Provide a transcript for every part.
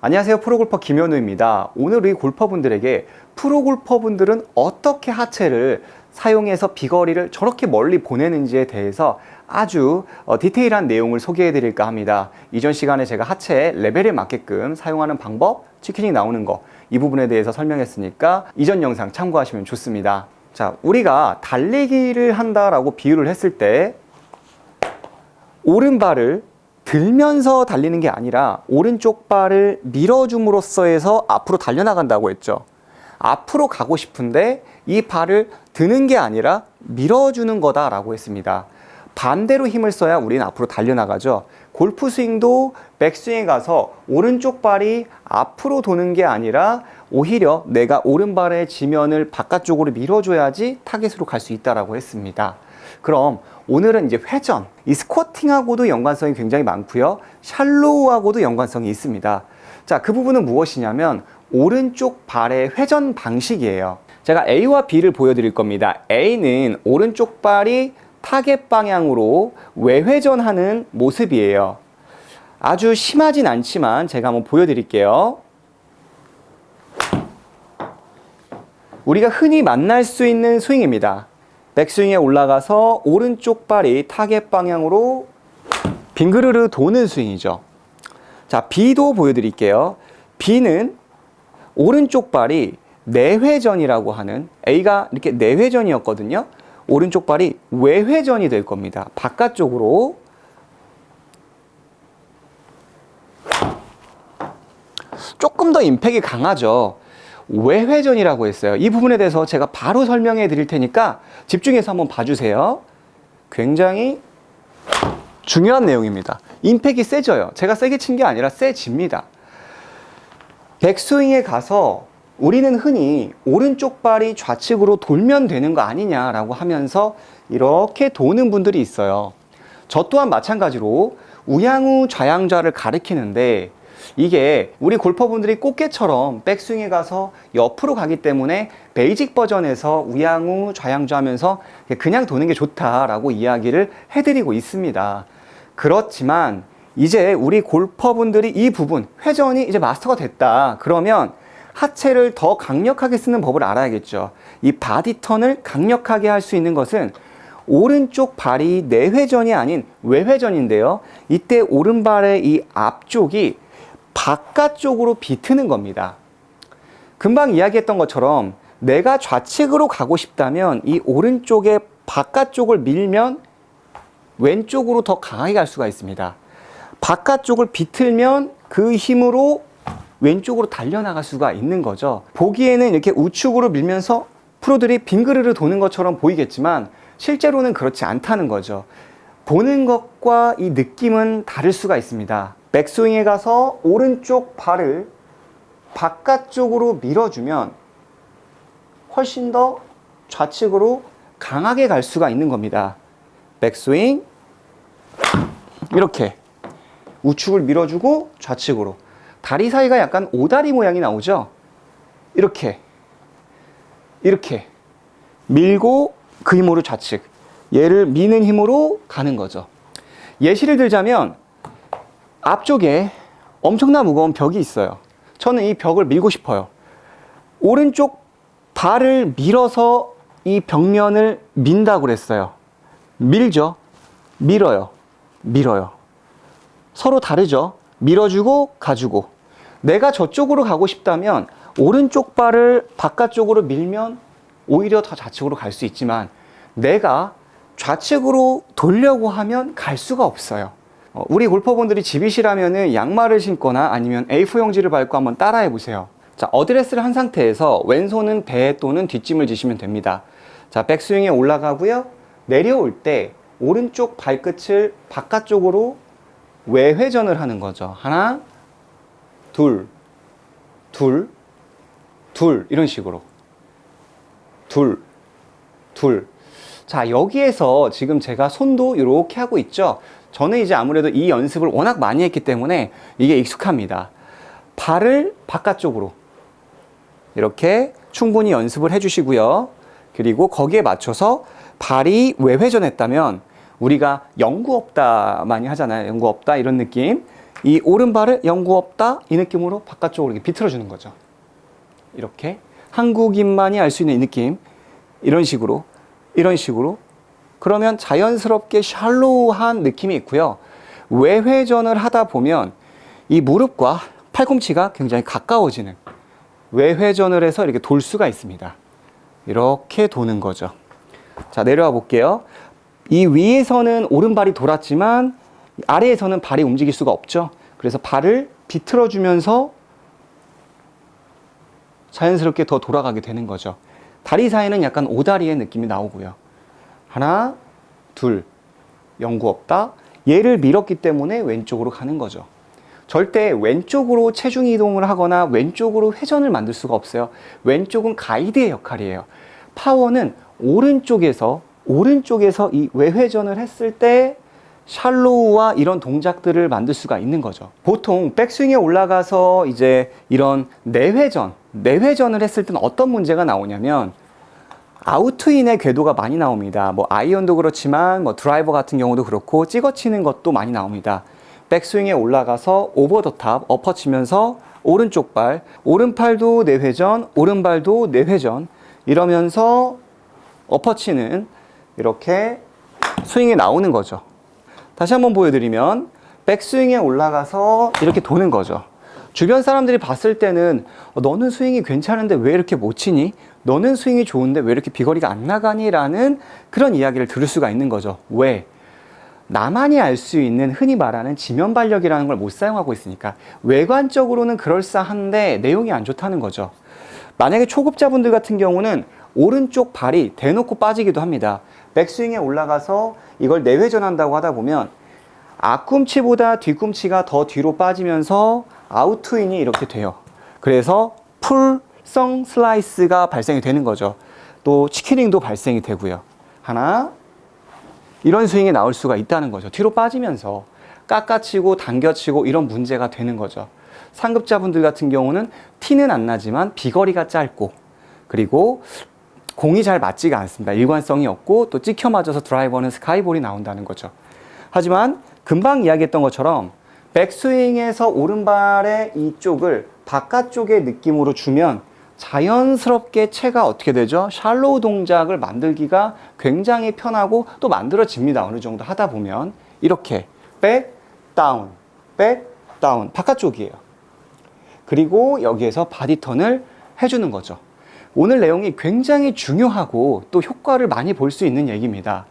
안녕하세요. 프로골퍼 김현우입니다. 오늘 우리 골퍼분들에게 프로골퍼분들은 어떻게 하체를 사용해서 비거리를 저렇게 멀리 보내는지에 대해서 아주 디테일한 내용을 소개해 드릴까 합니다. 이전 시간에 제가 하체 레벨에 맞게끔 사용하는 방법, 치킨이 나오는 거, 이 부분에 대해서 설명했으니까 이전 영상 참고하시면 좋습니다. 자, 우리가 달리기를 한다라고 비유를 했을 때 오른발을 들면서 달리는 게 아니라 오른쪽 발을 밀어줌으로써 해서 앞으로 달려나간다고 했죠. 앞으로 가고 싶은데 이 발을 드는 게 아니라 밀어주는 거다라고 했습니다. 반대로 힘을 써야 우리는 앞으로 달려나가죠. 골프 스윙도 백스윙에 가서 오른쪽 발이 앞으로 도는 게 아니라 오히려 내가 오른발의 지면을 바깥쪽으로 밀어줘야지 타겟으로 갈 수 있다라고 했습니다. 그럼 오늘은 이제 회전, 이 스쿼팅하고도 연관성이 굉장히 많고요. 샬로우하고도 연관성이 있습니다. 자, 그 부분은 무엇이냐면 오른쪽 발의 회전 방식이에요. 제가 A와 B를 보여드릴 겁니다. A는 오른쪽 발이 타겟 방향으로 외회전하는 모습이에요. 아주 심하진 않지만 제가 한번 보여드릴게요. 우리가 흔히 만날 수 있는 스윙입니다. 백스윙에 올라가서 오른쪽 발이 타겟 방향으로 빙그르르 도는 스윙이죠. 자, B도 보여드릴게요. B는 오른쪽 발이 내회전이라고 하는, A가 이렇게 내회전이었거든요. 오른쪽 발이 외회전이 될 겁니다. 바깥쪽으로. 조금 더 임팩이 강하죠. 외회전이라고 했어요. 이 부분에 대해서 제가 바로 설명해 드릴 테니까 집중해서 한번 봐주세요. 굉장히 중요한 내용입니다. 임팩이 세져요. 제가 세게 친 게 아니라 세집니다. 백스윙에 가서 우리는 흔히 오른쪽 발이 좌측으로 돌면 되는 거 아니냐라고 하면서 이렇게 도는 분들이 있어요. 저 또한 마찬가지로 우양우 좌양좌를 가리키는데 이게 우리 골퍼분들이 꽃게처럼 백스윙에 가서 옆으로 가기 때문에 베이직 버전에서 우양우 좌양좌 하면서 그냥 도는 게 좋다라고 이야기를 해드리고 있습니다. 그렇지만 이제 우리 골퍼분들이 이 부분, 회전이 이제 마스터가 됐다. 그러면 하체를 더 강력하게 쓰는 법을 알아야겠죠. 이 바디 턴을 강력하게 할 수 있는 것은 오른쪽 발이 내회전이 아닌 외회전인데요. 이때 오른발의 이 앞쪽이 바깥쪽으로 비트는 겁니다. 금방 이야기했던 것처럼 내가 좌측으로 가고 싶다면 이 오른쪽의 바깥쪽을 밀면 왼쪽으로 더 강하게 갈 수가 있습니다. 바깥쪽을 비틀면 그 힘으로 왼쪽으로 달려나갈 수가 있는 거죠. 보기에는 이렇게 우측으로 밀면서 프로들이 빙그르르 도는 것처럼 보이겠지만 실제로는 그렇지 않다는 거죠. 보는 것과 이 느낌은 다를 수가 있습니다. 백스윙에 가서 오른쪽 발을 바깥쪽으로 밀어주면 훨씬 더 좌측으로 강하게 갈 수가 있는 겁니다. 백스윙 이렇게 우측을 밀어주고 좌측으로 다리 사이가 약간 오다리 모양이 나오죠. 이렇게 밀고 그 힘으로 좌측, 얘를 미는 힘으로 가는 거죠. 예시를 들자면 앞쪽에 엄청나 무거운 벽이 있어요. 저는 이 벽을 밀고 싶어요. 오른쪽 발을 밀어서 이 벽면을 민다고 그랬어요. 밀죠. 밀어요. 서로 다르죠. 밀어주고 가주고. 내가 저쪽으로 가고 싶다면 오른쪽 발을 바깥쪽으로 밀면 오히려 더 좌측으로 갈 수 있지만 내가 좌측으로 돌려고 하면 갈 수가 없어요. 우리 골퍼분들이 집이시라면은 양말을 신거나 아니면 A4 용지를 밟고 한번 따라해 보세요. 자, 어드레스를 한 상태에서 왼손은 배 또는 뒷짐을 지시면 됩니다. 자, 백스윙에 올라가고요. 내려올 때 오른쪽 발끝을 바깥쪽으로 외회전을 하는 거죠. 하나, 둘, 이런 식으로. 둘. 자, 여기에서 지금 제가 손도 이렇게 하고 있죠. 저는 이제 아무래도 이 연습을 워낙 많이 했기 때문에 이게 익숙합니다. 발을 바깥쪽으로 이렇게 충분히 연습을 해주시고요. 그리고 거기에 맞춰서 발이 외회전했다면 우리가 영구 없다 많이 하잖아요. 영구 없다 이런 느낌. 이 오른발을 연구 없다 이 느낌으로 바깥쪽으로 이렇게 비틀어주는 거죠. 이렇게 한국인만이 알 수 있는 이 느낌, 이런 식으로 그러면 자연스럽게 샬로우한 느낌이 있고요. 외회전을 하다 보면 이 무릎과 팔꿈치가 굉장히 가까워지는, 외회전을 해서 이렇게 돌 수가 있습니다. 이렇게 도는 거죠. 자, 내려와 볼게요. 이 위에서는 오른발이 돌았지만 아래에서는 발이 움직일 수가 없죠. 그래서 발을 비틀어주면서 자연스럽게 더 돌아가게 되는 거죠. 다리 사이는 약간 오다리의 느낌이 나오고요. 하나, 둘, 연구 없다. 얘를 밀었기 때문에 왼쪽으로 가는 거죠. 절대 왼쪽으로 체중 이동을 하거나 왼쪽으로 회전을 만들 수가 없어요. 왼쪽은 가이드의 역할이에요. 파워는 오른쪽에서 이 외회전을 했을 때 샬로우와 이런 동작들을 만들 수가 있는 거죠. 보통 백스윙에 올라가서 이제 이런 내회전을 했을 때는 어떤 문제가 나오냐면 아웃트인의 궤도가 많이 나옵니다. 뭐 아이언도 그렇지만 뭐 드라이버 같은 경우도 그렇고 찍어치는 것도 많이 나옵니다. 백스윙에 올라가서 오버 더 탑, 엎어치면서 오른쪽 발, 오른팔도 내회전, 오른발도 내회전 이러면서 엎어치는 이렇게 스윙이 나오는 거죠. 다시 한번 보여드리면 백스윙에 올라가서 이렇게 도는 거죠. 주변 사람들이 봤을 때는 너는 스윙이 괜찮은데 왜 이렇게 못 치니? 너는 스윙이 좋은데 왜 이렇게 비거리가 안 나가니? 라는 그런 이야기를 들을 수가 있는 거죠. 왜? 나만이 알 수 있는 흔히 말하는 지면발력이라는 걸 못 사용하고 있으니까. 외관적으로는 그럴싸한데 내용이 안 좋다는 거죠. 만약에 초급자분들 같은 경우는 오른쪽 발이 대놓고 빠지기도 합니다. 백스윙에 올라가서 이걸 내회전한다고 하다 보면 앞꿈치보다 뒤꿈치가 더 뒤로 빠지면서 아웃트윈이 이렇게 돼요. 그래서 풀성 슬라이스가 발생이 되는 거죠. 또 치키링도 발생이 되고요. 하나, 이런 스윙이 나올 수가 있다는 거죠. 뒤로 빠지면서 깎아치고 당겨치고 이런 문제가 되는 거죠. 상급자분들 같은 경우는 티는 안 나지만 비거리가 짧고 그리고 공이 잘 맞지가 않습니다. 일관성이 없고 또 찍혀 맞아서 드라이버는 스카이볼이 나온다는 거죠. 하지만 금방 이야기했던 것처럼 백스윙에서 오른발의 이쪽을 바깥쪽의 느낌으로 주면 자연스럽게 채가 어떻게 되죠? 샬로우 동작을 만들기가 굉장히 편하고 또 만들어집니다. 어느 정도 하다 보면 이렇게 백, 다운, 바깥쪽이에요. 그리고 여기에서 바디턴을 해주는 거죠. 오늘 내용이 굉장히 중요하고 또 효과를 많이 볼 수 있는 얘기입니다.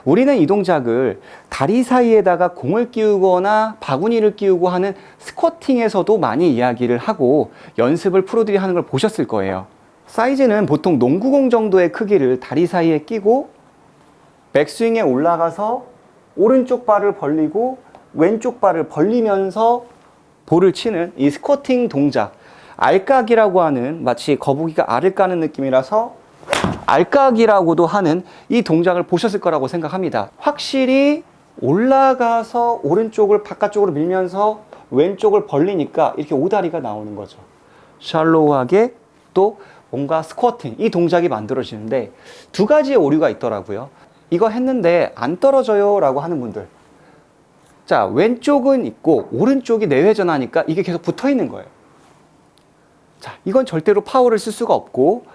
우리는 이 동작을 다리 사이에다가 공을 끼우거나 바구니를 끼우고 하는 스쿼팅에서도 많이 이야기를 하고 연습을 프로들이 하는 걸 보셨을 거예요. 사이즈는 보통 농구공 정도의 크기를 다리 사이에 끼고 백스윙에 올라가서 오른쪽 발을 벌리고 왼쪽 발을 벌리면서 볼을 치는 이 스쿼팅 동작, 알까기라고 하는, 마치 거북이가 알을 까는 느낌이라서 알까기라고도 하는 이 동작을 보셨을 거라고 생각합니다. 확실히 올라가서 오른쪽을 바깥쪽으로 밀면서 왼쪽을 벌리니까 이렇게 오다리가 나오는 거죠. 샬로우하게 또 뭔가 스쿼팅, 이 동작이 만들어지는데 두 가지의 오류가 있더라고요. 이거 했는데 안 떨어져요 라고 하는 분들. 자, 왼쪽은 있고 오른쪽이 내회전하니까 이게 계속 붙어 있는 거예요. 자, 이건 절대로 파워를 쓸 수가 없고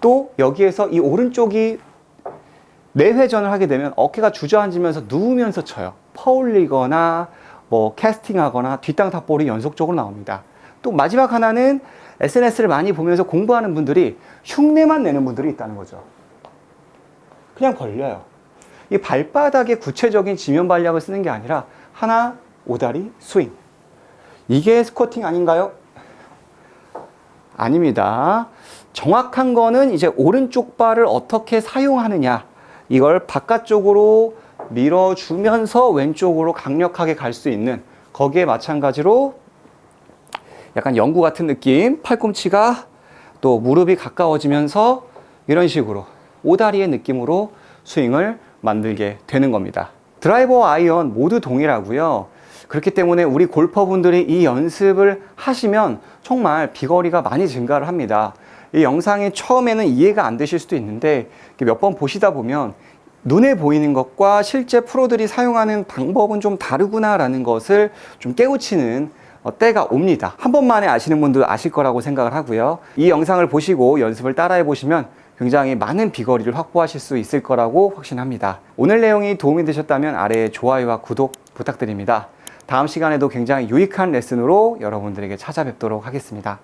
또 여기에서 이 오른쪽이 내회전을 하게 되면 어깨가 주저앉으면서 누우면서 쳐요. 퍼올리거나 뭐 캐스팅하거나 뒷땅 탑볼이 연속적으로 나옵니다. 또 마지막 하나는 SNS를 많이 보면서 공부하는 분들이 흉내만 내는 분들이 있다는 거죠. 그냥 벌려요. 이 발바닥에 구체적인 지면 발력을 쓰는 게 아니라 하나, 오다리, 스윙. 이게 스쿼팅 아닌가요? 아닙니다. 정확한 거는 이제 오른쪽 발을 어떻게 사용하느냐, 이걸 바깥쪽으로 밀어주면서 왼쪽으로 강력하게 갈 수 있는, 거기에 마찬가지로 약간 연구 같은 느낌, 팔꿈치가 또 무릎이 가까워지면서 이런 식으로 오다리의 느낌으로 스윙을 만들게 되는 겁니다. 드라이버와 아이언 모두 동일하고요. 그렇기 때문에 우리 골퍼분들이 이 연습을 하시면 정말 비거리가 많이 증가를 합니다. 이 영상이 처음에는 이해가 안 되실 수도 있는데 몇 번 보시다 보면 눈에 보이는 것과 실제 프로들이 사용하는 방법은 좀 다르구나라는 것을 좀 깨우치는 때가 옵니다. 한 번만에 아시는 분들 아실 거라고 생각을 하고요. 이 영상을 보시고 연습을 따라해 보시면 굉장히 많은 비거리를 확보하실 수 있을 거라고 확신합니다. 오늘 내용이 도움이 되셨다면 아래에 좋아요와 구독 부탁드립니다. 다음 시간에도 굉장히 유익한 레슨으로 여러분들에게 찾아뵙도록 하겠습니다.